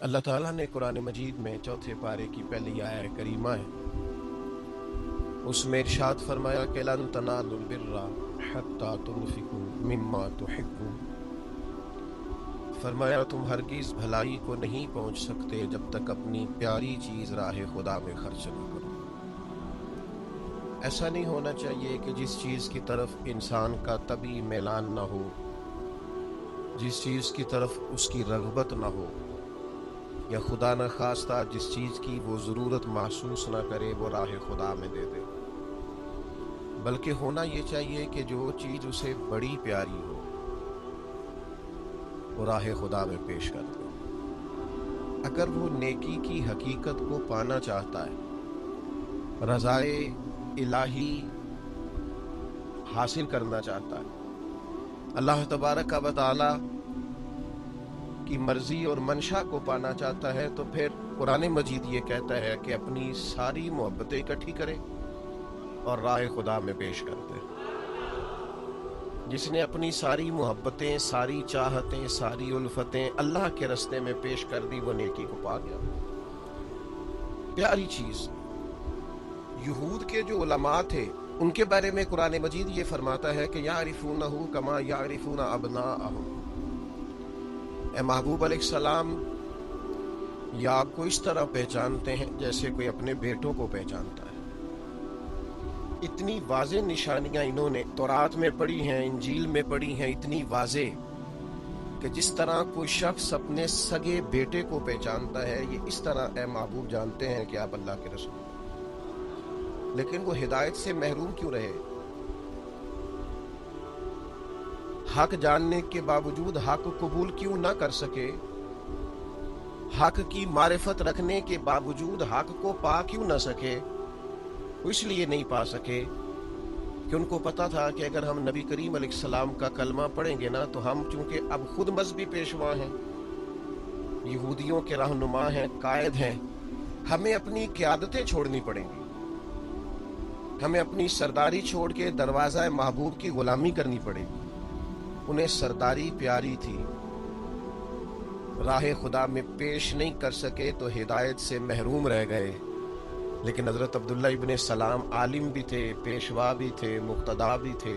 اللہ تعالیٰ نے قرآن مجید میں چوتھے پارے کی پہلی آیت کریمہ ہے، اس میں ارشاد فرمایا کہ لن تنالوا البر حتی تنفقوا مما تحبون۔ فرمایا تم ہرگز بھلائی کو نہیں پہنچ سکتے جب تک اپنی پیاری چیز راہ خدا میں خرچ نہ کرو۔ ایسا نہیں ہونا چاہیے کہ جس چیز کی طرف انسان کا طبعی میلان نہ ہو، جس چیز کی طرف اس کی رغبت نہ ہو، یا خدا نہ خواستہ جس چیز کی وہ ضرورت محسوس نہ کرے وہ راہ خدا میں دے دے، بلکہ ہونا یہ چاہیے کہ جو چیز اسے بڑی پیاری ہو وہ راہ خدا میں پیش کر دے۔ اگر وہ نیکی کی حقیقت کو پانا چاہتا ہے، رضائے الہی حاصل کرنا چاہتا ہے، اللہ تبارک و تعالی کی مرضی اور منشا کو پانا چاہتا ہے، تو پھر قرآن مجید یہ کہتا ہے کہ اپنی ساری محبتیں اکٹھی کرے اور راہ خدا میں پیش کر دے۔ جس نے اپنی ساری محبتیں، ساری چاہتیں، ساری الفتیں اللہ کے رستے میں پیش کر دی وہ نیکی کو پا گیا۔ پیاری چیز۔ یہود کے جو علماء تھے ان کے بارے میں قرآن مجید یہ فرماتا ہے کہ یعرفونہ کما یعرفون ابناءہم۔ اے محبوب علیہ السلام، یہ آپ کو اس طرح پہچانتے ہیں جیسے کوئی اپنے بیٹوں کو پہچانتا ہے۔ اتنی واضح نشانیاں انہوں نے تورات میں پڑھی ہیں، انجیل میں پڑھی ہیں، اتنی واضح کہ جس طرح کوئی شخص اپنے سگے بیٹے کو پہچانتا ہے، یہ اس طرح اے محبوب جانتے ہیں کہ آپ اللہ کے رسول ہیں۔ لیکن وہ ہدایت سے محروم کیوں رہے؟ حق جاننے کے باوجود حق قبول کیوں نہ کر سکے؟ حق کی معرفت رکھنے کے باوجود حق کو پا کیوں نہ سکے؟ وہ اس لیے نہیں پا سکے کہ ان کو پتا تھا کہ اگر ہم نبی کریم علیہ السلام کا کلمہ پڑھیں گے نا تو ہم چونکہ اب خود مذہبی پیشوا ہیں، یہودیوں کے رہنما ہیں، قائد ہیں، ہمیں اپنی قیادتیں چھوڑنی پڑیں گی، ہمیں اپنی سرداری چھوڑ کے دروازہ محبوب کی غلامی کرنی پڑے گی۔ انہیں سرداری پیاری تھی، راہ خدا میں پیش نہیں کر سکے تو ہدایت سے محروم رہ گئے۔ لیکن حضرت عبداللہ ابن سلام عالم بھی تھے، پیشوا بھی تھے، مقتدا بھی تھے،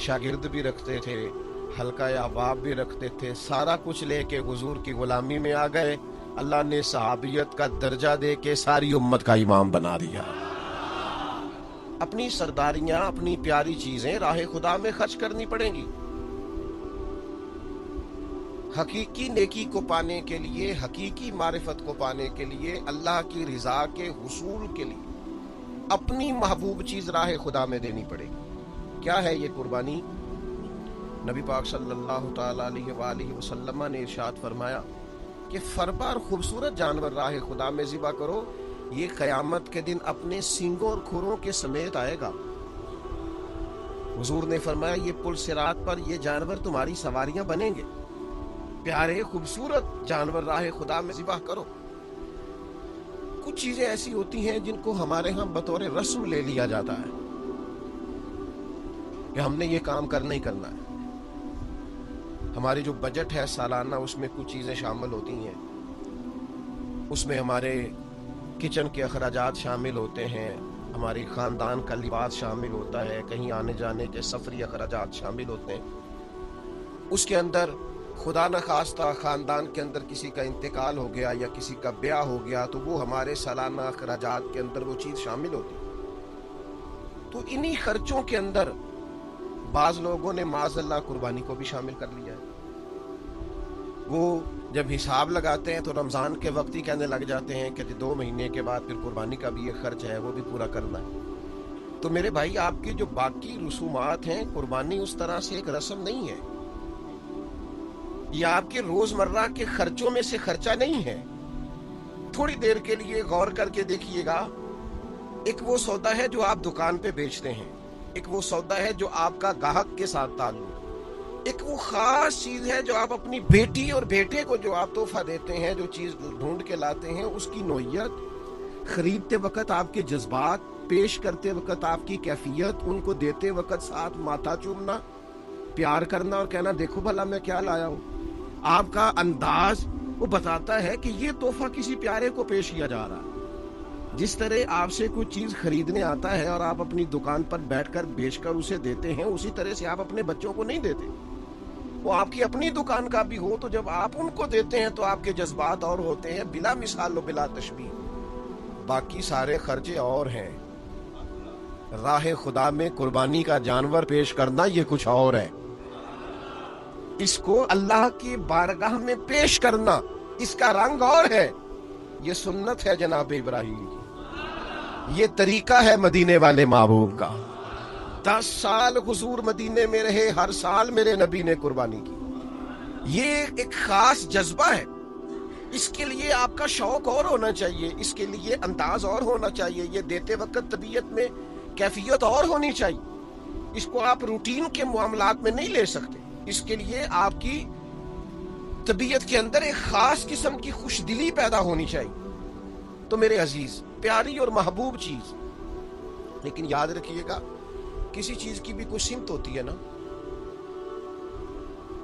شاگرد بھی رکھتے تھے، حلقہ احباب بھی رکھتے تھے، سارا کچھ لے کے حضور کی غلامی میں آ گئے۔ اللہ نے صحابیت کا درجہ دے کے ساری امت کا امام بنا دیا۔ اپنی سرداریاں، اپنی پیاری چیزیں راہ خدا میں خرچ کرنی پڑیں گی۔ حقیقی نیکی کو پانے کے لیے، حقیقی معرفت کو پانے کے لیے، اللہ کی رضا کے حصول کے لیے اپنی محبوب چیز راہ خدا میں دینی پڑے گی۔ کیا ہے یہ قربانی؟ نبی پاک صلی اللہ تعالی علیہ وآلہ وسلم نے ارشاد فرمایا کہ فربار خوبصورت جانور راہ خدا میں ذبح کرو، یہ قیامت کے دن اپنے سینگوں اور کھروں کے سمیت آئے گا۔ حضور نے فرمایا یہ پل صراط پر یہ جانور تمہاری سواریاں بنیں گے۔ پیارے خوبصورت جانور راہ خدا میں ذبح کرو۔ کچھ چیزیں ایسی ہوتی ہیں جن کو ہمارے ہاں بطور رسم لے لیا جاتا ہے کہ ہم نے یہ کام کرنا ہی کرنا ہے۔ ہماری جو بجٹ ہے سالانہ، اس میں کچھ چیزیں شامل ہوتی ہیں، اس میں ہمارے کچن کے اخراجات شامل ہوتے ہیں، ہماری خاندان کا لباس شامل ہوتا ہے، کہیں آنے جانے کے سفری اخراجات شامل ہوتے ہیں۔ اس کے اندر خدا نہ خواستہ خاندان کے اندر کسی کا انتقال ہو گیا یا کسی کا بیاہ ہو گیا تو وہ ہمارے سالانہ اخراجات کے اندر وہ چیز شامل ہوتی۔ تو انہی خرچوں کے اندر بعض لوگوں نے معاذ اللہ قربانی کو بھی شامل کر لیا ہے۔ وہ جب حساب لگاتے ہیں تو رمضان کے وقت ہی کہنے لگ جاتے ہیں کہ 2 مہینے کے بعد پھر قربانی کا بھی یہ خرچ ہے، وہ بھی پورا کرنا ہے۔ تو میرے بھائی، آپ کی جو باقی رسومات ہیں، قربانی اس طرح سے ایک رسم نہیں ہے، یہ آپ کے روزمرہ کے خرچوں میں سے خرچہ نہیں ہے۔ تھوڑی دیر کے لیے غور کر کے دیکھیے گا، ایک وہ سودا ہے جو آپ دکان پہ بیچتے ہیں، ایک وہ سودا ہے جو آپ کا گاہک کے ساتھ تعلق، ایک وہ خاص چیز ہے جو آپ اپنی بیٹی اور بیٹے کو جو آپ تحفہ دیتے ہیں، جو چیز ڈھونڈ کے لاتے ہیں، اس کی نوعیت، خریدتے وقت آپ کے جذبات، پیش کرتے وقت آپ کی کیفیت، ان کو دیتے وقت ساتھ ماتھا چومنا، پیار کرنا اور کہنا دیکھو بھلا میں کیا لایا ہوں، آپ کا انداز، وہ بتاتا ہے کہ یہ تحفہ کسی پیارے کو پیش کیا جا رہا ہے. جس طرح آپ سے کوئی چیز خریدنے آتا ہے اور آپ اپنی دکان پر بیٹھ کر بیچ کر اسے دیتے ہیں، اسی طرح سے آپ اپنے بچوں کو نہیں دیتے. وہ آپ کی اپنی دکان کا بھی ہو تو جب آپ ان کو دیتے ہیں تو آپ کے جذبات اور ہوتے ہیں، بلا مثال و بلا تشبیہ. باقی سارے خرچے اور ہیں. راہ خدا میں قربانی کا جانور پیش کرنا یہ کچھ اور ہے. اس کو اللہ کی بارگاہ میں پیش کرنا اس کا رنگ اور ہے. یہ سنت ہے جناب ابراہیم کی، یہ طریقہ ہے مدینے والے محبوب کا. 10 سال حضور مدینے میں رہے، ہر سال میرے نبی نے قربانی کی. یہ ایک خاص جذبہ ہے. اس کے لیے آپ کا شوق اور ہونا چاہیے، اس کے لیے انداز اور ہونا چاہیے. یہ دیتے وقت طبیعت میں کیفیت اور ہونی چاہیے. اس کو آپ روٹین کے معاملات میں نہیں لے سکتے. اس کے لیے آپ کی طبیعت کے اندر ایک خاص قسم کی خوش دلی پیدا ہونی چاہیے. تو میرے عزیز، پیاری اور محبوب چیز. لیکن یاد رکھیے گا، کسی چیز کی بھی کوئی سمت ہوتی ہے نا.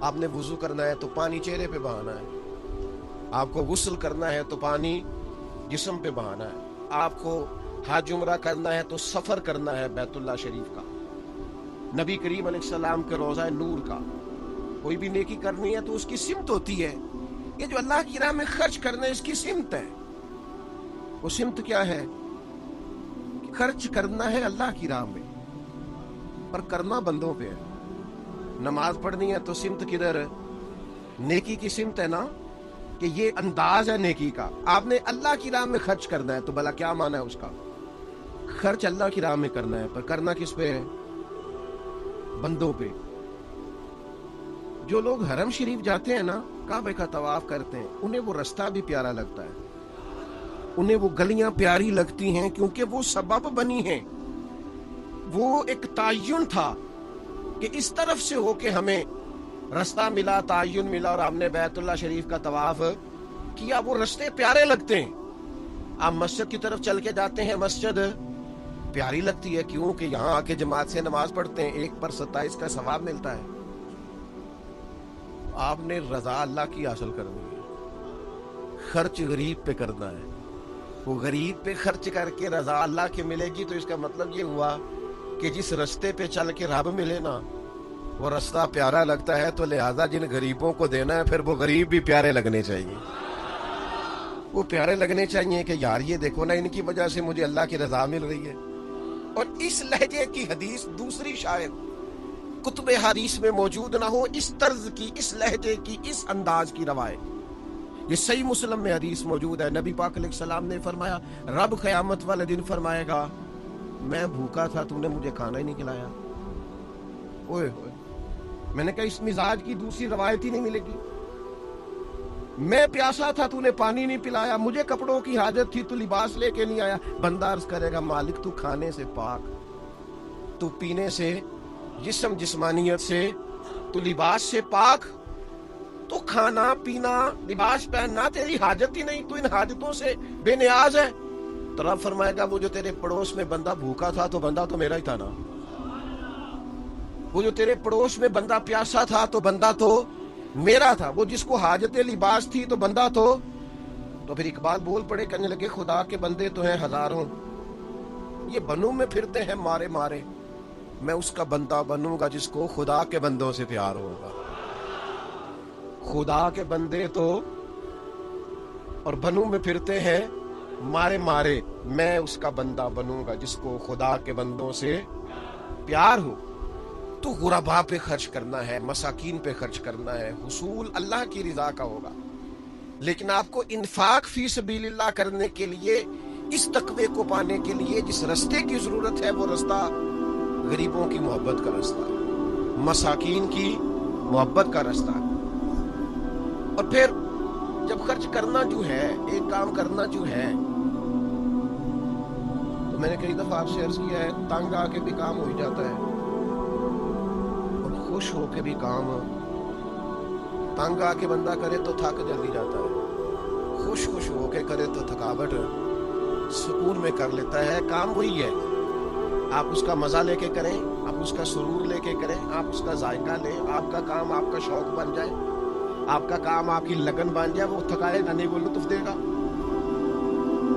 آپ نے وضو کرنا ہے تو پانی چہرے پہ بہانا ہے. آپ کو غسل کرنا ہے تو پانی جسم پہ بہانا ہے. آپ کو حج عمرہ کرنا ہے تو سفر کرنا ہے بیت اللہ شریف کا، نبی کریم علیہ السلام کے روضہ نور کا. کوئی بھی نیکی کرنی ہے تو اس کی سمت ہوتی ہے. یہ جو اللہ کی راہ میں خرچ کرنا ہے، اس کی سمت ہے. وہ سمت کیا ہے؟ خرچ کرنا ہے اللہ کی راہ میں، پر کرنا بندوں پہ ہے. نماز پڑھنی ہے تو سمت کدھر ہے؟ نیکی کی سمت ہے نا، کہ یہ انداز ہے نیکی کا. آپ نے اللہ کی راہ میں خرچ کرنا ہے تو بھلا کیا معنی ہے اس کا؟ خرچ اللہ کی راہ میں کرنا ہے، پر کرنا کس پہ ہے؟ بندوں پہ. جو لوگ حرم شریف جاتے ہیں نا، کعبے کا طواف کرتے ہیں، انہیں وہ رستہ بھی پیارا لگتا ہے، انہیں وہ گلیاں پیاری لگتی ہیں، کیونکہ وہ سبب بنی ہیں. وہ ایک تعین تھا کہ اس طرف سے ہو کے ہمیں رستہ ملا، تعین ملا، اور ہم نے بیت اللہ شریف کا طواف کیا. وہ رستے پیارے لگتے ہیں. آپ مسجد کی طرف چل کے جاتے ہیں، مسجد پیاری لگتی ہے. کیوں کہ یہاں آ کے جماعت سے نماز پڑھتے ہیں، 1 پر 27 کا ثواب ملتا ہے. آپ نے رضا اللہ کی حاصل کرنی ہے. خرچ غریب پہ کرنا ہے. وہ غریب پہ خرچ کر کے رضا اللہ کی ملے گی تو اس کا مطلب یہ ہوا کہ جس رستے پہ چل کے رب ملے نا، وہ رستہ پیارا لگتا ہے. تو لہٰذا جن غریبوں کو دینا ہے، پھر وہ غریب بھی پیارے لگنے چاہیے. وہ پیارے لگنے چاہیے کہ یار یہ دیکھو نا، ان کی وجہ سے مجھے اللہ کی رضا مل رہی ہے. اور اس لہجے کی حدیث دوسری شاید کتب حدیث میں موجود نہ ہو، اس طرز کی، اس لہجے کی، اس انداز کی روایت. یہ صحیح مسلم میں حدیث موجود ہے. نبی پاک علیہ السلام نے فرمایا، رب قیامت والے دن فرمائے گا، میں بھوکا تھا، تم نے مجھے کھانا ہی نہیں کھلایا. اوئے ہوئے، میں نے کہا اس مزاج کی دوسری روایت ہی نہیں ملے گی. میں پیاسا تھا، تو نے پانی نہیں پلایا. مجھے کپڑوں کی حاجت تھی، تو لباس لے کے نہیں آیا. بندہ عرض کرے گا، مالک تو کھانے سے پاک، تو پینے سے، جسم جسمانیت سے، تو لباس سے پاک. تو کھانا پینا لباس پہننا تیری حاجت ہی نہیں، تو ان حاجتوں سے بے نیاز ہے. تو رب فرمائے گا، وہ جو تیرے پڑوس میں بندہ بھوکا تھا تو بندہ تو میرا ہی تھا نا. وہ جو تیرے پڑوس میں بندہ پیاسا تھا تو بندہ تو میرا تھا. وہ جس کو حاجت لباس تھی تو بندہ تو پھر اقبال بول پڑے، کہنے لگے، خدا کے بندے تو ہیں ہزاروں، یہ بنوں میں پھرتے ہیں مارے مارے. میں اس کا بندہ بنوں گا جس کو خدا کے بندوں سے پیار ہوگا. خدا کے بندے تو اور بنوں میں پھرتے ہیں مارے مارے. میں اس کا بندہ بنوں گا جس کو خدا کے بندوں سے پیار ہو. تو غرباء پہ خرچ کرنا ہے، مساکین پہ خرچ کرنا ہے. حصول اللہ کی رضا کا ہوگا. لیکن آپ کو انفاق فی سبیل اللہ کرنے کے لیے، اس تقوی کو پانے کے لیے جس رستے کی ضرورت ہے، وہ رستہ غریبوں کی محبت کا رستہ، مساکین کی محبت کا رستہ. اور پھر جب خرچ کرنا جو ہے، ایک کام کرنا جو ہے، تو میں نے کئی دفعہ آپ سے عرض کیا ہے، تنگ آ کے بھی کام ہو ہی جاتا ہے، اور خوش ہو کے بھی کام. تنگ آ کے بندہ کرے تو تھک جلدی جاتا ہے، خوش ہو کے کرے تو تھکاوٹ سکون میں کر لیتا ہے. کام وہی ہے، آپ اس کا مزہ لے کے کریں، آپ اس کا سرور لے کے کریں، آپ اس کا ذائقہ لیں، آپ کا کام آپ کا شوق بن جائے. آپ کا کام آپ کی لگن بن جائے، وہ تھکائے گا نہیں، وہ لطف دے گا،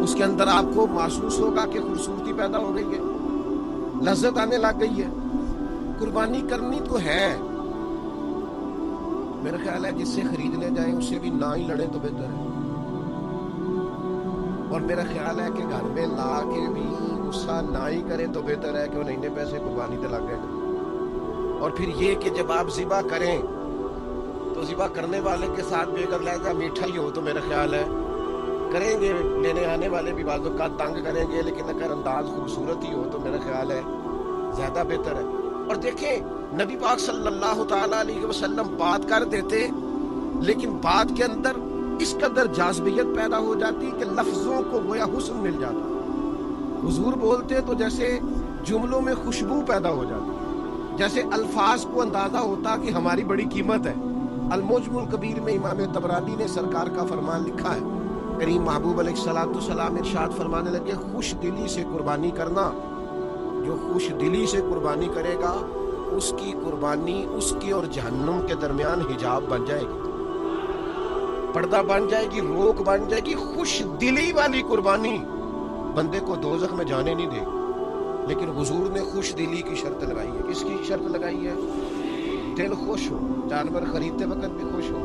اس کے اندر آپ کو محسوس ہوگا کہ خوبصورتی پیدا ہو گئی ہے، لذت آنے لگ گئی ہے۔ قربانی کرنی تو ہے، میرا خیال ہے جس سے خریدنے جائیں اس سے بھی نہ ہی لڑیں تو بہتر ہے، اور میرا خیال ہے کہ گھر میں لا کے بھی غصہ نہ ہی کریں تو بہتر ہے کہ وہ نئے پیسے قربانی تے لگ گئے۔ اور پھر یہ کہ جب آپ ذبح کریں تو ذبح کرنے والے کے ساتھ بھی اگر لہذا میٹھا ہی ہو تو میرا خیال ہے کریں گے، لینے آنے والے بھی بعض اوقات تنگ کریں گے، لیکن اگر انداز خوبصورت ہی ہو تو میرا خیال ہے زیادہ بہتر ہے۔ اور دیکھیں نبی پاک صلی اللہ تعالیٰ علیہ وسلم بات کر دیتے، لیکن بات کے اندر اس قدر جاذبیت پیدا ہو جاتی کہ لفظوں کو گویا حسن مل جاتا۔ حضور بولتے تو جیسے جملوں میں خوشبو پیدا ہو جاتی، جیسے الفاظ کو اندازہ ہوتا کہ ہماری بڑی قیمت ہے۔ المعجم الکبیر میں امام طبرانی نے سرکار کا فرمان لکھا ہے، کریم محبوب علیہ الصلوۃ والسلام ارشاد فرمانے لگے، خوش دلی سے قربانی کرنا، جو خوش دلی سے قربانی کرے گا اس کی قربانی اس کے اور جہنم کے درمیان حجاب بن جائے گی، پردہ بن جائے گی، روک بن جائے گی۔ خوش دلی والی قربانی بندے کو دوزخ میں جانے نہیں دے گی، لیکن حضور نے خوش دلی کی شرط لگائی ہے۔ کس کی شرط لگائی ہے؟ دل خوش ہو، جانور خریدتے وقت بھی خوش ہو،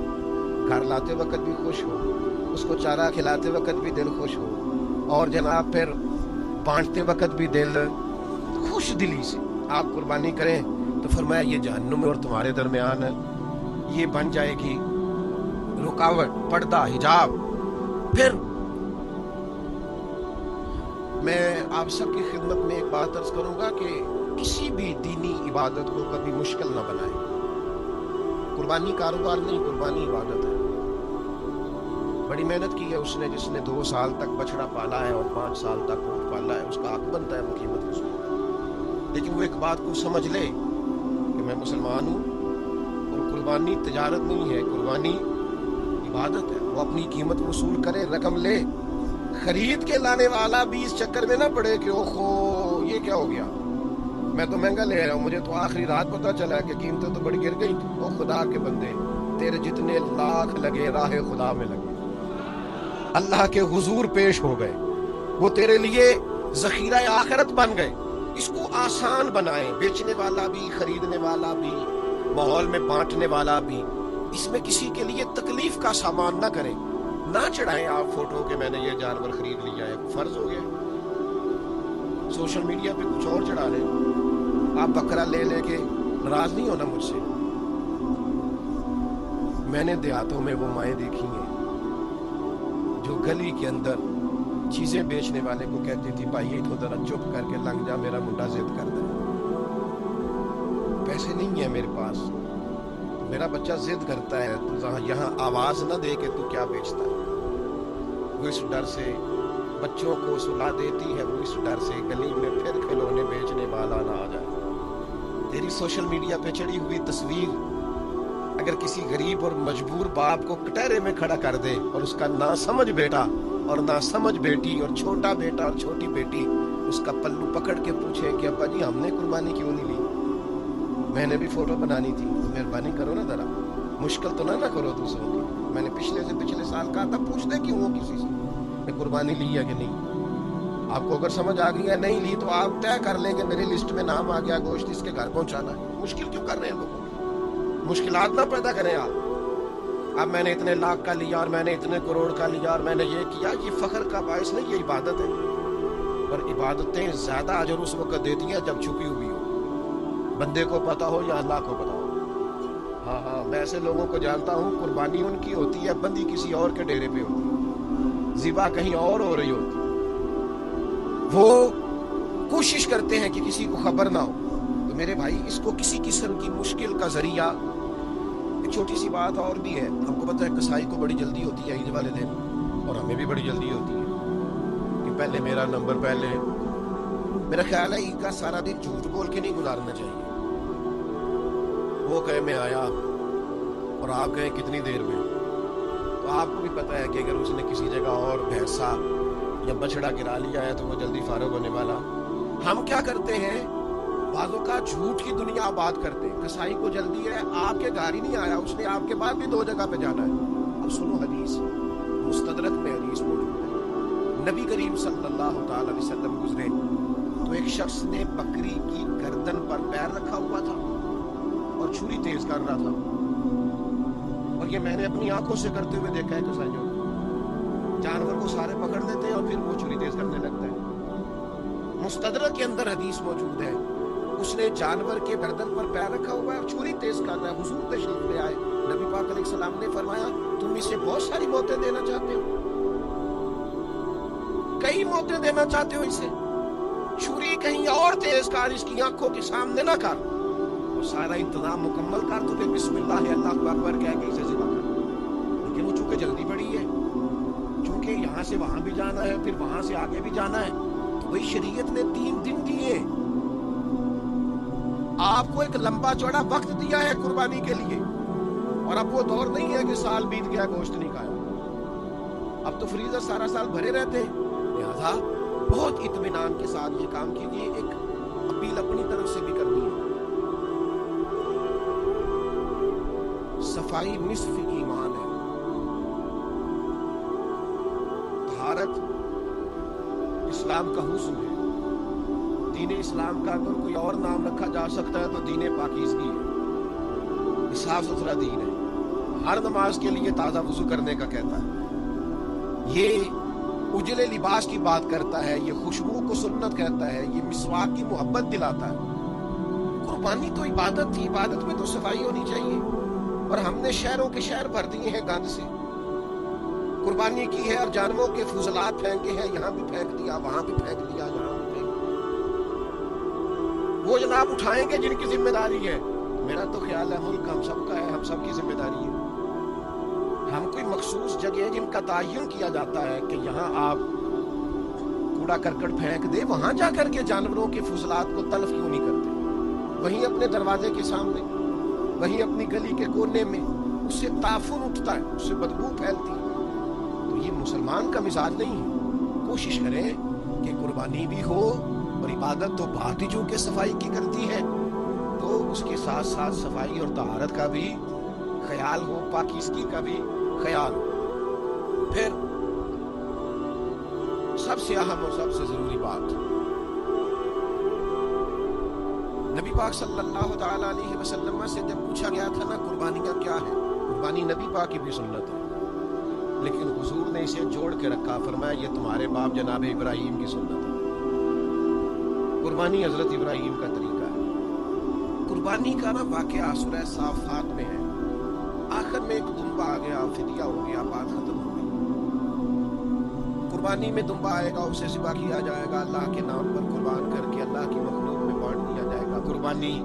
گھر لاتے وقت بھی خوش ہو، اس کو چارہ کھلاتے وقت بھی دل خوش ہو، اور جناب پھر بانٹتے وقت بھی دل خوش دلی سے آپ قربانی کریں تو فرمایا یہ جہنم اور تمہارے درمیان یہ بن جائے گی رکاوٹ، پردہ، حجاب۔ پھر میں آپ سب کی خدمت میں ایک بات عرض کروں گا کہ کسی بھی دینی عبادت کو کبھی مشکل نہ بنائیں۔ قربانی کاروبار نہیں، قربانی عبادت ہے۔ بڑی محنت کی ہے اس نے، جس نے 2 سال تک بچڑا پالا ہے اور 5 سال تک اونٹ پالا ہے، اس کا حق بنتا ہے وہ قیمت وصول۔ لیکن وہ ایک بات کو سمجھ لے کہ میں مسلمان ہوں اور قربانی تجارت نہیں ہے، قربانی عبادت ہے۔ وہ اپنی قیمت وصول کرے، رقم لے، خرید کے لانے والا بھی اس چکر میں نہ پڑے کہ اوہو یہ کیا ہو گیا، میں تو مہنگا لے رہا ہوں، مجھے تو آخری رات پتا چلا کہ قیمتیں تو بڑی گر گئی۔ او خدا کے بندے، تیرے جتنے لاکھ لگے راہ خدا میں لگے، اللہ کے حضور پیش ہو گئے، وہ تیرے لیے ذخیرہ آخرت بن گئے۔ اس کو آسان بنائیں، بیچنے والا بھی، خریدنے والا بھی، ماحول میں بانٹنے والا بھی، اس میں کسی کے لیے تکلیف کا سامان نہ کریں۔ نہ چڑھائیں آپ فوٹو کہ میں نے یہ جانور خرید لیا ہے، فرض ہو گیا۔ سوشل میڈیا پہ کچھ اور چڑھا لیں، آپ بکرا لے لے کے ناراض نہیں ہونا مجھ سے۔ میں نے دیہاتوں میں وہ مائیں دیکھی ہیں جو گلی کے اندر چیزیں بیچنے والے کو کہتی تھی بھائی تو ذرا چپ کر کے لنگ جا، میرا منڈا ضد کر دے، پیسے نہیں ہیں میرے پاس، میرا بچہ ضد کرتا ہے، تو یہاں آواز نہ دے کہ تو کیا بیچتا ہے۔ وہ اس ڈر سے بچوں کو سلا دیتی ہے، وہ اس ڈر سے گلی میں پھر کھلونے بیچنے والا نہ آ جائے۔ تیری سوشل میڈیا پہ چڑھی ہوئی تصویر اگر کسی غریب اور مجبور باپ کو کٹہرے میں کھڑا کر دے اور اس کا نہ سمجھ بیٹا اور نہ سمجھ بیٹی اور چھوٹا بیٹا اور چھوٹی بیٹی اس کا پلو پکڑ کے پوچھے کہ ابا جی ہم نے قربانی کیوں نہیں لی، میں نے بھی فوٹو بنانی تھی، تو مہربانی کرو نا، ذرا مشکل تو نہ کرو دوسروں کی۔ میں نے پچھلے سال کہا تھا پوچھ دے کیوں ہو کسی سے کہ قربانی لی ہے کہ نہیں۔ آپ کو اگر سمجھ آ گئی ہے نہیں لی تو آپ طے کر لیں کہ میری لسٹ میں نام آ گیا گوشت اس کے گھر پہنچانا ہے۔ مشکل کیوں کر رہے ہیں لوگوں کو؟ مشکلات نہ پیدا کریں آپ۔ اب میں نے اتنے لاکھ کا لیا اور میں نے اتنے کروڑ کا لیا اور میں نے یہ کیا، یہ فخر کا باعث نہیں، یہ عبادت ہے۔ اور عبادتیں زیادہ اجر اس وقت دیتی ہیں جب چھپی ہوئی ہو، بندے کو پتا ہو یا اللہ کو پتا ہو۔ ہاں میں ایسے لوگوں کو جانتا ہوں، قربانی ان کی ہوتی ہے، بندی کسی اور کے ڈیرے پہ ہوتی ہے، ذبح کہیں اور ہو رہی ہوتی ہے، وہ کوشش کرتے ہیں کہ کسی کو خبر نہ ہو۔ تو میرے بھائی اس کو کسی قسم کی مشکل کا ذریعہ، ایک چھوٹی سی بات اور بھی ہے، ہم کو پتہ ہے کسائی کو بڑی جلدی ہوتی ہے عید والے دن، اور ہمیں بھی بڑی جلدی ہوتی ہے کہ پہلے میرا نمبر پہلے۔ میرا خیال ہے عید کا سارا دن جھوٹ بول کے نہیں گزارنا چاہیے۔ وہ کہے میں آیا اور آپ کہیں کتنی دیر میں، تو آپ کو بھی پتہ ہے کہ اگر اس نے کسی جگہ اور بھینسا یا بچڑا گرا لیا ہے تو وہ جلدی فارغ ہونے والا۔ ہم کیا کرتے ہیں بعضوں کا جھوٹ کی دنیا آباد کرتے ہیں. کسائی کو جلدی ہے, آپ کے گھر ہی نہیں آیا, اس نے آپ کے بعد بھی 2 جگہ پہ جانا ہے. اب سنو حدیث, مستدرک میں حدیث موجود ہے. نبی کریم صلی اللہ تعالی علیہ وسلم گزرے تو ایک شخص نے بکری کی گردن پر پیر رکھا ہوا تھا اور چھری تیز کر رہا تھا. اور یہ میں نے اپنی آنکھوں سے کرتے ہوئے دیکھا ہے. کسائیوں جانور کو سارے پکڑ لیتے ہیں اور پھر وہ چھری تیز کرنے لگتا ہے. مستدرک کے اندر حدیث موجود ہے, اس نے جانور کے گردن پر پیر رکھا ہوا ہے اور چھری تیز کر رہا ہے. حضور تشریف لے آئے, نبی پاک علیہ السلام نے فرمایا تم اسے بہت ساری موتیں دینا چاہتے ہو, کئی موتیں دینا چاہتے ہو اسے, چھری کہیں اور تیز کر, اس کی آنکھوں کے سامنے نہ کر, اور سارا انتظام مکمل کر تو پھر بسم اللہ اللہ اکبر کہہ کے اسے ذبح کر. لیکن وہ چونکہ جلدی بڑی ہے, چونکہ یہاں سے وہاں بھی جانا ہے, پھر وہاں سے آگے بھی جانا ہے, تو وہی شریعت نے 3 دن دیے, آپ کو ایک لمبا چوڑا وقت دیا ہے قربانی کے لیے. اور اب وہ دور نہیں ہے کہ سال بیت گیا گوشت نہیں کھایا, اب تو فریزر سارا سال بھرے رہتے ہیں. لہذا بہت اطمینان کے ساتھ یہ کام کیجیے. ایک اپیل اپنی طرف سے بھی کرنی ہے. صفائی نصف ایمان ہے. طہارت اسلام کا حسن ہے. دین اسلام کا اگر کوئی اور نام رکھا جا سکتا ہے تو دین پاکیزگی ہے, صاف ستھرا دین ہے. ہر نماز کے لیے تازہ وضو کرنے کا کہتا ہے, یہ اجلے لباس کی بات کرتا ہے, یہ خوشبو کو سنت کہتا ہے, یہ مسواک کی محبت دلاتا ہے. قربانی تو عبادت تھی, عبادت میں تو صفائی ہونی چاہیے. اور ہم نے شہروں کے شہر بھر دیے ہیں گند سے. قربانی کی ہے اور جانوروں کے فضلات پھینکے ہیں, یہاں بھی پھینک دیا, وہاں بھی پھینک دیا, یہاں بھی پھینک دیا. وہ جناب اٹھائیں گے جن کی ذمہ داری ہے. میرا تو خیال ہے ملک ہم سب کا ہے, ہم سب کی ذمہ داری ہے. ہم کوئی مخصوص جگہ جن کا تعین کیا جاتا ہے کہ یہاں آپ کوڑا کرکٹ پھینک دے, وہاں جا کر کے جانوروں کے فضلات کو تلف کیوں نہیں کرتے؟ وہیں اپنے دروازے کے سامنے, وہیں اپنی گلی کے کونے میں اس سے تعفن اٹھتا ہے, اس سے بدبو پھیلتی ہے. تو یہ مسلمان کا مزاج نہیں ہے. کوشش کریں کہ قربانی بھی ہو اور عبادت تو بات ہی چونکہ صفائی کی کرتی ہے, تو اس کے ساتھ ساتھ صفائی اور طہارت کا بھی خیال ہو, پاکیزگی کا بھی خیال ہو. پھر سب سے اہم اور سب سے ضروری بات, نبی پاک صلی اللہ تعالی علیہ وسلم سے جب پوچھا گیا تھا نا قربانیاں کیا ہے, قربانی نبی پاک کی بھی سنت ہے, لیکن حضور نے اسے جوڑ کے رکھا. فرمایا یہ تمہارے باپ جناب ابراہیم کی سنت ہے. قربانی حضرت ابراہیم کا طریقہ ہے. قربانی کا نا واقعہ سورہ صافات میں ہے. آخر میں ایک دمبا آ گیا, فدیہ ہو گیا, بات ختم ہو گئی. قربانی میں دمبا آئے گا, اسے ذبح کیا جائے گا, اللہ کے نام پر قربان کر کے اللہ کی مخلوق میں بانٹ دیا جائے گا. قربانی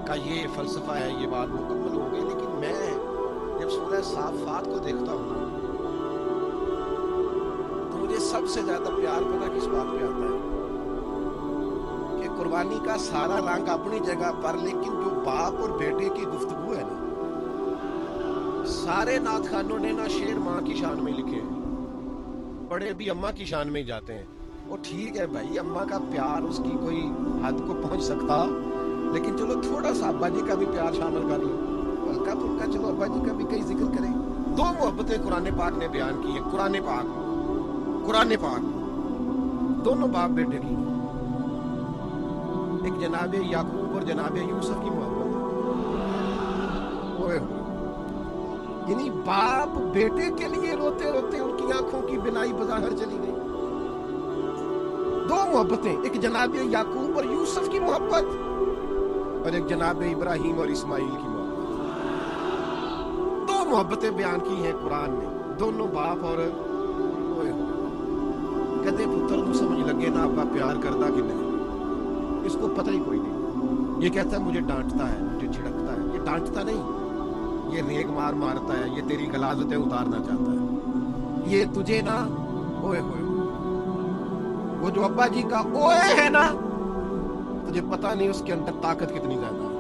کا یہ فلسفہ ہے, یہ بات مکمل ہو گئی. لیکن میں جب سورہ صافات کو دیکھتا ہوں تو مجھے سب سے زیادہ پیار پتہ کس بات پہ آتا ہے کہ قربانی کا سارا رنگ اپنی جگہ پر, لیکن جو باپ اور بیٹے کی گفتگو ہے نا, سارے نعت خانوں نے نا شعر ماں کی شان میں لکھے, بڑے بھی اماں کی شان میں ہی جاتے ہیں. وہ ٹھیک ہے بھائی, اماں کا پیار اس کی کوئی حد کو پہنچ سکتا, لیکن چلو تھوڑا سا ابا جی کا بھی پیار شامل کر لو, ہلکا پھلکا چلو ابا جی کا بھی کئی ذکر کریں. 2 محبتیں قرآن پاک نے بیان کی ہیں. قرآن پاک دونوں باپ بیٹے کی, ایک جناب یعقوب اور جناب یوسف کی محبت, یعنی باپ بیٹے کے لیے روتے روتے ان کی آنکھوں کی بینائی بظاہر چلی گئی. 2 محبتیں, ایک جناب یعقوب اور یوسف کی محبت اور ایک جناب ابراہیم اور اسماعیل کی محبت. 2 محبتیں بیان کی ہیں قرآن نے, دونوں باپ اور کہتے پتر تو سمجھ لگے نا آپ کا پیار کرتا کہ نہیں, اس کو پتہ ہی کوئی نہیں. یہ کہتا ہے مجھے ڈانٹتا ہے, مجھے جھڑکتا ہے. یہ ڈانٹتا نہیں, یہ ریگ مارتا ہے, یہ تیری غلاظتیں اتارنا چاہتا ہے. یہ تجھے نا اوئے ہوئے, وہ جو ابا جی کا اوئے ہے نا, تجھے پتہ نہیں اس کے اندر طاقت کتنی زیادہ ہے.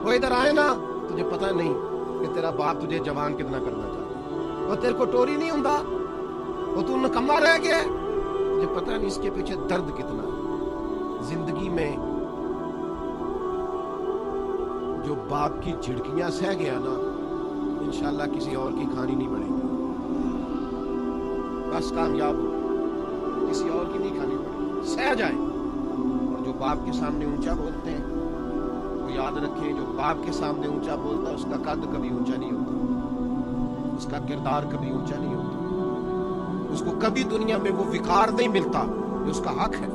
وہ ادھر آئے نا, تجھے پتہ نہیں کہ تیرا باپ تجھے جوان کتنا کرنا چاہتا ہے. وہ تیرے کو ٹوری نہیں ہوندا, وہ تو نکما رہ گیا, تجھے پتہ نہیں اس کے پیچھے درد کتنا. زندگی میں جو باپ کی جھڑکیاں سہ گیا نا انشاءاللہ کسی اور کی کھانی نہیں پڑے گی، بس کامیاب ہو، کسی اور کی نہیں کھانی پڑے گی، سہ جائیں۔ اور جو باپ کے سامنے اونچا بولتے ہیں وہ یاد رکھیں، جو باپ کے سامنے اونچا بولتا ہے اس کا قد کبھی اونچا نہیں ہوتا، اس کا کردار کبھی اونچا نہیں ہوتا، اس کو کبھی دنیا میں وہ وقار نہیں ملتا جو اس کا حق ہے۔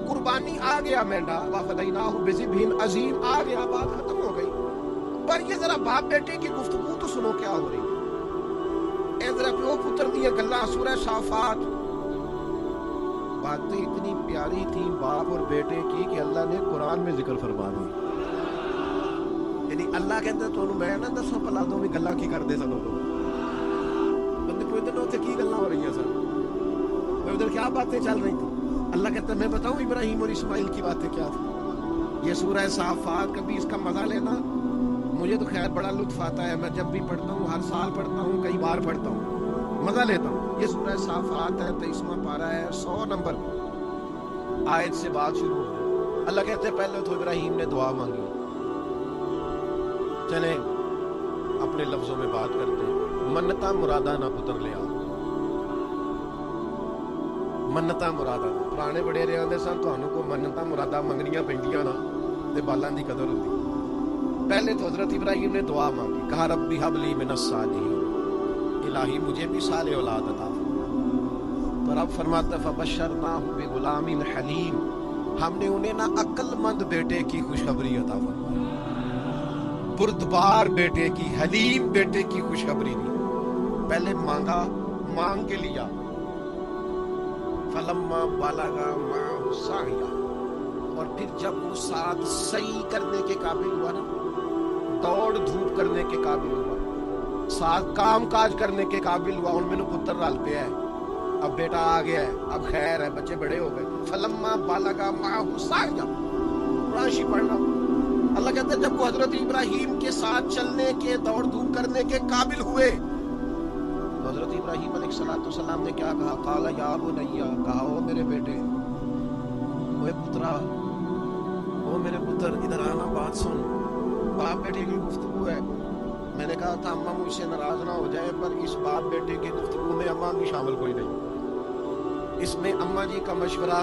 قربانی آ گیا مینڈا، وَفَدَيْنَاهُ بِذِبْحٍ عَظِيمٍ آ گیا، بات ختم ہو گئی۔ پر یہ ذرا باپ بیٹے کی گفتگو تو سنو کیا ہو رہی ہے، اے ذرا پیو پتر دی گلاں، سورہ صافات، باتیں اتنی پیاری تھیں باپ اور بیٹے کی کہ اللہ نے قرآن میں ذکر فرما دی۔ یعنی اللہ کہتا ہے تو میں نہ دسو پلا دو بھی گلاں کی کردے سن لوگ، بندے پوچھتے ہیں اتنے کی گلاں ہو رہی ہیں سر، میں ادھر کیا باتیں چل رہی تھیں؟ اللہ کہتا ہے میں بتاؤں ابراہیم اور اسماعیل کی باتیں کیا تھیں؟ یہ سورہ صافات، کبھی اس کا مزہ لینا، مجھے تو خیر بڑا لطف آتا ہے، میں جب بھی پڑھتا ہوں، ہر سال پڑھتا ہوں، کئی بار پڑھتا ہوں، مزہ لیتا ہوں۔ یہ سورہ صافات ہے، 23واں پارہ ہے، 100 نمبر آیت سے بات شروع ہو ہے۔ اللہ کہتے ہیں پہلے تو ابراہیم نے دعا مانگی، چلیں اپنے لفظوں میں بات کرتے ہیں، منتا مرادہ نہ پتر لیا، منتا مرادہ پرانے بڑے رہے آدھے سن تانوں کو منتا مرادہ منگنیاں پہنڈیاں نا تے بالاں دی قدر ہوتی۔ پہلے تو حضرت ابراہیم نے دعا مانگی، کہا ربی حب لی من الصالحین، الہی مجھے بھی صالح اولاد عطا فرما۔ تو رب فرماتا ہے فبشرناہ بغلام حلیم، ہم نے انہیں نہ عقل مند بیٹے کی خوشخبری عطا فرمائی، بردبار بیٹے کی، حلیم بیٹے کی خوشخبری دی۔ پہلے مانگا، مانگ کے لیا، فلما بلغ معہ السعی، اور پھر جب وہ ساتھ سعی کرنے کے قابل ہوا نا، دوڑ دھوپ کرنے کے قابل ہوا، ساتھ کام کاج کرنے کے قابل ہوا، ان میں نے پتر رل پیا ہے، اب بیٹا آ گیا ہے، اب خیر ہے، بچے بڑے ہو گئے۔ فلما بلغ معہ السعی، قرآن پڑھنا، اللہ کہتا ہے جب وہ حضرت ابراہیم کے ساتھ چلنے کے، دوڑ دھوپ کرنے کے قابل ہوئے، تو حضرت ابراہیم علیہ السلام نے کیا کہا؟ قال یا بنیا، کہا او میرے بیٹے، اوے پترا، او میرے پتر، ادھر آنا، بات سن۔ باپ بیٹے کی گفتگو ہے، میں نے کہا تھا اماں مجھ سے ناراض نہ ہو جائے، پر اس باپ بیٹے کی گفتگو میں اماں بھی شامل کوئی نہیں، اس میں اماں جی کا مشورہ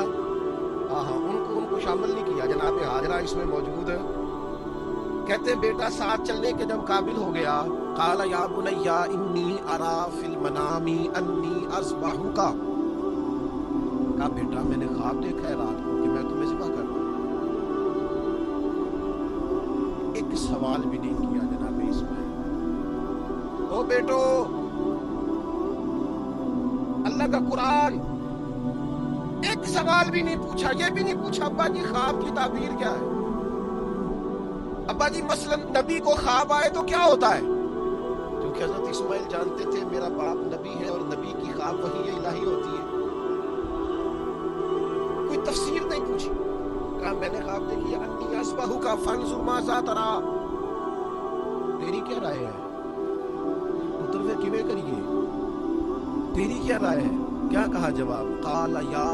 ان کو شامل نہیں کیا، جناب حاجرہ اس میں موجود ہے۔ کہتے بیٹا ساتھ چلنے کے جب قابل ہو گیا، قال یا بنیا انی اری فی المنام انی اذبحک، کہا بیٹا میں نے خواب دیکھا ہے رات کو کہ میں تمہیں ذبح کر رہا ہوں۔ ایک سوال بھی نہیں کیا جناب اسماعیل، او بیٹو، اللہ کا قرآن ایک سوال بھی نہیں پوچھا، یہ بھی نہیں پوچھا ابا جی خواب کی تعبیر کیا ہے؟ ابا جی مثلا نبی کو خواب آئے تو کیا ہوتا ہے؟ کیونکہ حضرت اسماعیل جانتے تھے میرا باپ نبی ہے اور نبی کی خواب وحی الہی ہوتی ہے، کوئی تفسیر نہیں پوچھی، کہا میں نے خواب دیکھی انی اذبحک فانظر ماذا تری، تیری کیا رائے ہے پتر، پھر کیویں کریے، تیری کیا رائے ہے؟ کیا کہا جواب؟ قال یا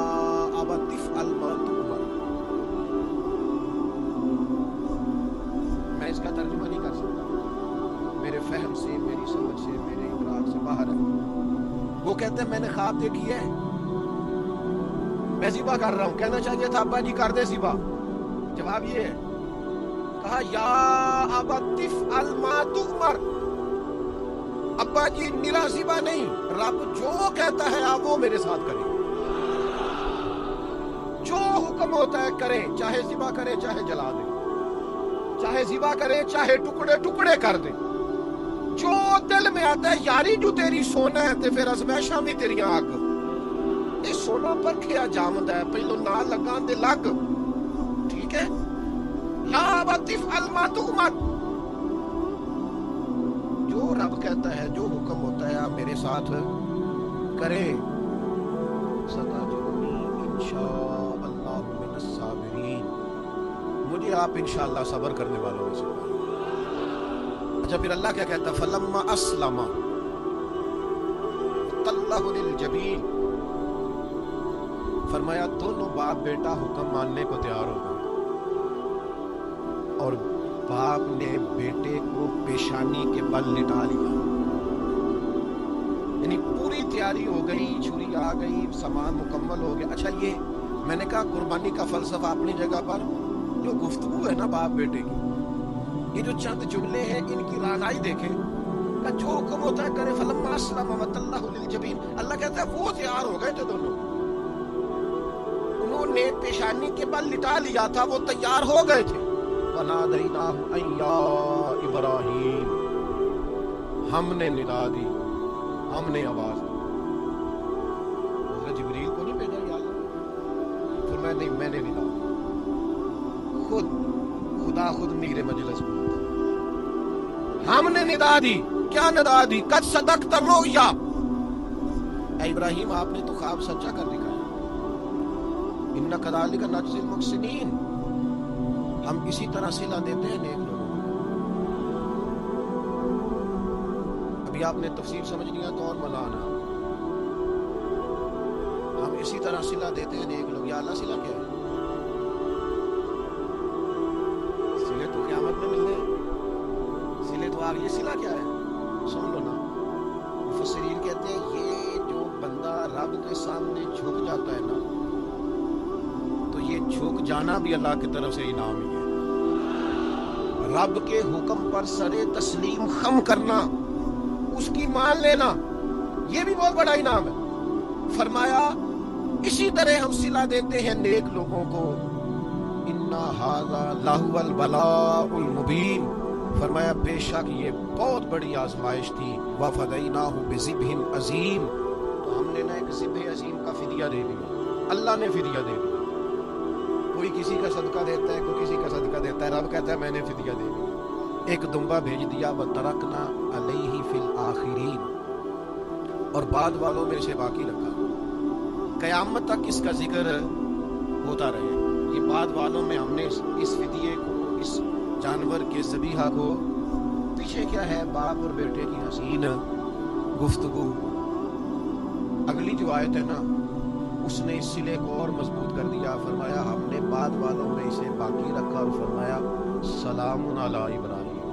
ابت افعل ما تؤمر، میں اس کا ترجمہ نہیں کر سکتا، میرے فہم سے، میری سمجھ سے، میرے ادراک سے باہر ہے۔ وہ کہتے ہیں میں نے خواب دیکھی ہے، میں ذبح کر رہا ہوں، کہنا چاہیے تھا ابا جی کر دے ذبح، جواب یہ ہے، کہا یا ابت افعل ما تؤمر، ابا جی میرا ذبح نہیں، رب جو کہتا ہے آپ وہ میرے ساتھ کریں، جو حکم ہوتا ہے کریں، چاہے ذبح کرے چاہے جلا دے، چاہے ذبح کرے چاہے ٹکڑے ٹکڑے کر دے، جو دل میں آتا ہے یاری جو تیری سونا ہے تے پھر ازمائشاں بھی تیری آگ، یہ سونا پر کھیا جامد ہے، پہلو نہ لگا دے لگ، ٹھیک ہے، یا ابت افعل ما تؤمر، جو رب کہتا ہے، جو حکم ہوتا ہے آپ میرے ساتھ کریں، ستجدنی انشاءاللہ من الصابرین، مجھے آپ انشاءاللہ صبر کرنے والوں میں سے پائیں۔ اچھا پھر اللہ کیا کہتا ہے؟ فلما اسلم تلہ للجبین، فرمایا دونوں باپ بیٹا حکم ماننے کو تیار ہو گئے اور باپ نے بیٹے کو پیشانی کے بل لٹا لیا، یعنی پوری تیاری ہو گئی، چھری آ گئی، سامان مکمل ہو گیا۔ اچھا یہ میں نے کہا قربانی کا فلسفہ اپنی جگہ پر، جو گفتگو ہے نا باپ بیٹے کی، یہ جو چند جملے ہیں ان کی رعنائی دیکھیں کہ جو حکم ہوتا ہے کرے۔ فلما اسلم وتلہ للجبین، اللہ کہتا ہے وہ تیار ہو گئے تھے دونوں، انہوں نے پیشانی کے بل لٹا لیا تھا، وہ تیار ہو گئے تھے۔ وَنَادَيْنَاهُ أَن يَا إِبْرَاهِيمُ، ہم نے ندا دی، ہم نے آواز دی۔ حضرت جبریل کو نہیں بھیجا یا اللہ؟ فرمایا نہیں، میں نے ندا دی، خود خدا خود میر مجلس میں، ہم نے ندا دی۔ کیا ندا دی؟ قد صدقت الرؤیا، اے ابراہیم آپ نے تو خواب سچا کر دکھایا۔ اِنَّا كَذَلِكَ نَجْزِي الْمُحْسِنِينَ، ہم اسی طرح صلہ دیتے ہیں نیک لوگوں کو۔ ابھی آپ نے تفسیر سمجھ لیا تو اور مزہ آنا۔ ہم اسی طرح صلہ دیتے ہیں نیک لوگ۔ یا اللہ صلہ کیا ہے؟ صلے تو قیامت میں ملنے ہیں، صلے تو آگے۔ صلہ کیا ہے سن لو نا۔ مفسرین کہتے ہیں یہ جو بندہ رب کے سامنے جھک جاتا ہے نا، تو یہ جھک جانا بھی اللہ کی طرف سے انعام ہی ہے۔ رب کے حکم پر سر تسلیم خم کرنا، اس کی مان لینا، یہ بھی بہت بڑا انعام ہے۔ فرمایا اسی طرح ہم صلہ دیتے ہیں نیک لوگوں کو۔ اِنَّ هَذَا لَهُوَ الْبَلَاءُ الْمُبِينُ، فرمایا بے شک یہ بہت بڑی آزمائش تھی۔ وَفَدَيْنَاهُ بِذِبْحٍ عَظِيمٍ، تو ہم نے نا ایک ذبح عظیم کا فدیہ دے دیا، اللہ نے فدیہ دے دیا۔ کوئی کسی کا صدقہ دیتا ہے، کوئی کسی کا صدقہ دیتا ہے، رب کہتا ہے میں نے فدیہ دے دیا، ایک دمبا بھیج دیا۔ وَتَرَكْنَا عَلَيْهِ فِي الْآخِرِينَ، اور بعد والوں میں سے باقی رکھا، قیامت تک اس کا ذکر ہوتا رہے۔ یہ بعد والوں میں ہم نے اس فدیے کو، اس جانور کے ذبیحہ کو، پیچھے کیا ہے باپ اور بیٹے کی حسین گفتگو۔ اگلی جو آیت ہے نا اس نے اس صلے کو اور مضبوط کر دیا۔ فرمایا ہم نے بعد والوں میں اسے باقی رکھا، اور فرمایا سلام علی ابراہیم،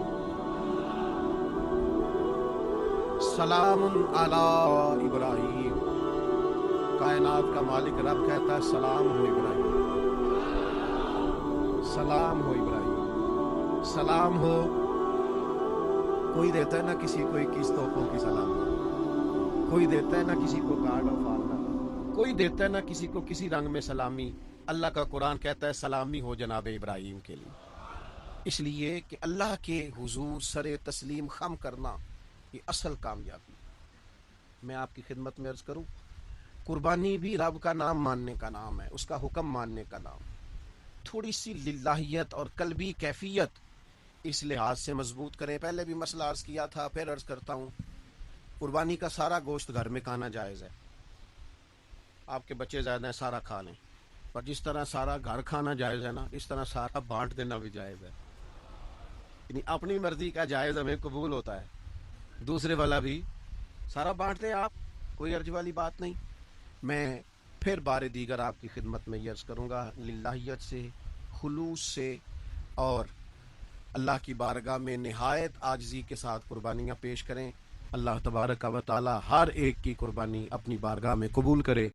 سلام علی ابراہیم۔ کائنات کا مالک رب کہتا ہے سلام ہو ابراہیم، سلام ہو ابراہیم، سلام ہو۔ کوئی دیتا ہے نا کسی کو 21 توپوں کی سلام، کوئی دیتا ہے نا کسی کو کارڈ آف آنر، کوئی دیتا ہے نا کسی کو کسی رنگ میں سلامی۔ اللہ کا قرآن کہتا ہے سلامی ہو جناب ابراہیم کے لیے، اس لیے کہ اللہ کے حضور سر تسلیم خم کرنا یہ اصل کامیابی۔ میں آپ کی خدمت میں عرض کروں، قربانی بھی رب کا نام ماننے کا نام ہے، اس کا حکم ماننے کا نام۔ تھوڑی سی للہیت اور قلبی کیفیت اس لحاظ سے مضبوط کریں۔ پہلے بھی مسئلہ عرض کیا تھا، پھر عرض کرتا ہوں، قربانی کا سارا گوشت گھر میں کھانا جائز ہے۔ آپ کے بچے زیادہ ہیں، سارا کھا لیں، پر جس طرح سارا گھر کھانا جائز ہے نا، اس طرح سارا بانٹ دینا بھی جائز ہے۔ یعنی اپنی مرضی کا جائز ہمیں قبول ہوتا ہے، دوسرے والا بھی سارا بانٹ دیں آپ، کوئی عرض والی بات نہیں۔ میں پھر بار دیگر آپ کی خدمت میں یہ عرض کروں گا، للہیت سے، خلوص سے، اور اللہ کی بارگاہ میں نہایت عاجزی کے ساتھ قربانیاں پیش کریں۔ اللہ تبارک و تعالی ہر ایک کی قربانی اپنی بارگاہ میں قبول کرے۔